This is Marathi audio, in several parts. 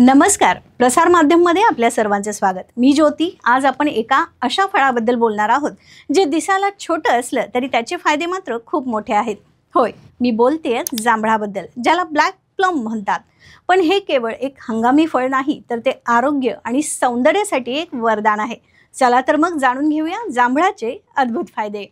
नमस्कार, प्रसार माध्यममध्ये आपल्या सर्वांचे स्वागत। मी ज्योती। आज आपण एका अशा फळाबद्दल बोलणार आहोत जे दिसायला छोटं असलं तरी त्याचे फायदे मात्र खूप मोठे आहेत। होय, मी बोलतेय जांभळाबद्दल, ज्याला ब्लॅक प्लम म्हणतात। पण हे केवळ एक हंगामी फळ नाही, तर ते आरोग्य आणि सौंदर्यासाठी एक वरदान आहे। चला तर मग जाणून घेऊया जांभळाचे अद्भुत फायदे।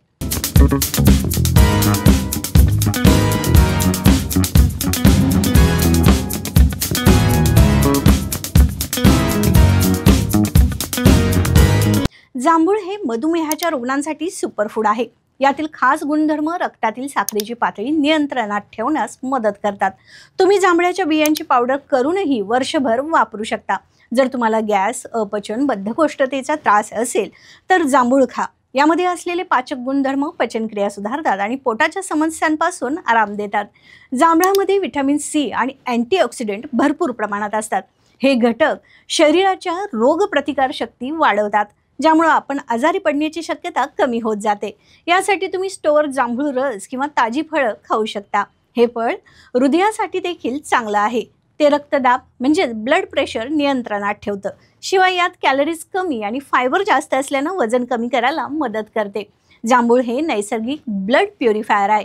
जांभूळ हे मधुमेहाच्या रुग्णांसाठी सुपरफूड आहे। यातील खास गुणधर्म रक्तातील साखरेची पातळी नियंत्रणात ठेवण्यास मदत करतात। तुम्ही जांभळाच्या बियांची पावडर करूनही वर्षभर वापरू शकता। जर तुम्हाला गॅस, अपचन, बद्धकोष्ठतेचा त्रास असेल तर जांभूळ खा। यामध्ये असलेले पाचक गुणधर्म पचनक्रिया सुधारतात आणि पोटाच्या समस्यांपासून आराम देतात। जांभळामध्ये व्हिटॅमिन सी आणि अँटीऑक्सिडंट भरपूर प्रमाणात असतात। हे घटक शरीराच्या रोगप्रतिकार शक्ती वाढवतात, ज्यामुळे आपण आजारी पडण्याची शक्यता कमी होत जाते। यासाठी तुम्ही स्टोअर जांभूळ रस किंवा ताजी फळं खाऊ शकता। हे फळ हृदयासाठी देखील चांगलं आहे। ते रक्तदाब म्हणजे ब्लड प्रेशर नियंत्रणात ठेवतं। शिवाय यात कॅलरीज कमी आणि फायबर जास्त असल्यानं वजन कमी करायला मदत करते। जांभूळ हे नैसर्गिक ब्लड प्युरिफायर आहे,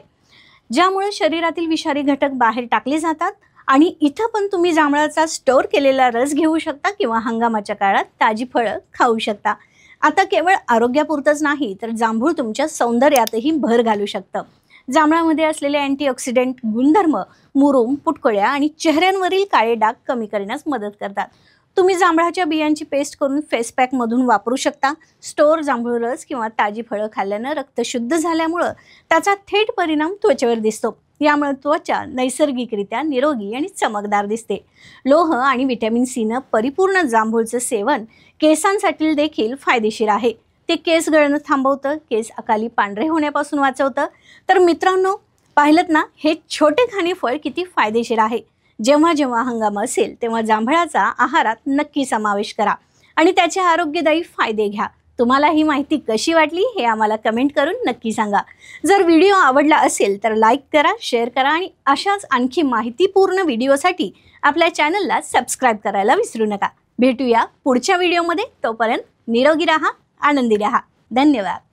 ज्यामुळे शरीरातील विषारी घटक बाहेर टाकले जातात। आणि इथं पण तुम्ही जांभळाचा स्टोअर केलेला रस घेऊ शकता किंवा हंगामाच्या काळात ताजी फळं खाऊ शकता। आता केवळ आरोग्यापुरतच नाही, तर जांभूळ तुमच्या सौंदर्यातही भर घालू शकतं। जांभळामध्ये असलेले अँटीऑक्सिडंट गुणधर्म मुरूम, पुटकोळ्या आणि चेहऱ्यांवरील काळे डाग कमी करण्यास मदत करतात। तुम्ही जांभळाच्या बियांची पेस्ट करून फेस पॅक मधून वापरू शकता। स्टोअर जांभूळ रस किंवा ताजी फळं खाल्ल्यानं रक्त शुद्ध झाल्यामुळे त्याचा थेट परिणाम त्वचेवर दिसतो। यामुळे त्वचा नैसर्गिकरित्या निरोगी आणि चमकदार दिसते। लोह आणि व्हिटॅमिन सी न परिपूर्ण जांभूळचं सेवन केसांसाठी देखील फायदेशीर आहे। ते केस गळणं थांबवतं, केस अकाली पांढरे होण्यापासून वाचवतं। तर मित्रांनो, पाहिलंत ना, हे छोटे खाणे फळ किती फायदेशीर आहे। जेव्हा जेव्हा हंगाम असेल तेव्हा जांभळाचा आहारात नक्की समावेश करा आणि त्याचे आरोग्यदायी फायदे घ्या। तुम्हाला ही माहिती कशी वाटली हे आम्हाला कमेंट करून नक्की सांगा। जर व्हिडिओ आवडला असेल तर लाईक करा, शेअर करा आणि अशाच आणखी माहितीपूर्ण व्हिडिओसाठी आपल्या चॅनलला सबस्क्राइब करायला विसरू नका। भेटूया पुढच्या व्हिडिओमध्ये। तोपर्यंत निरोगी राहा, आनंदी राहा। धन्यवाद।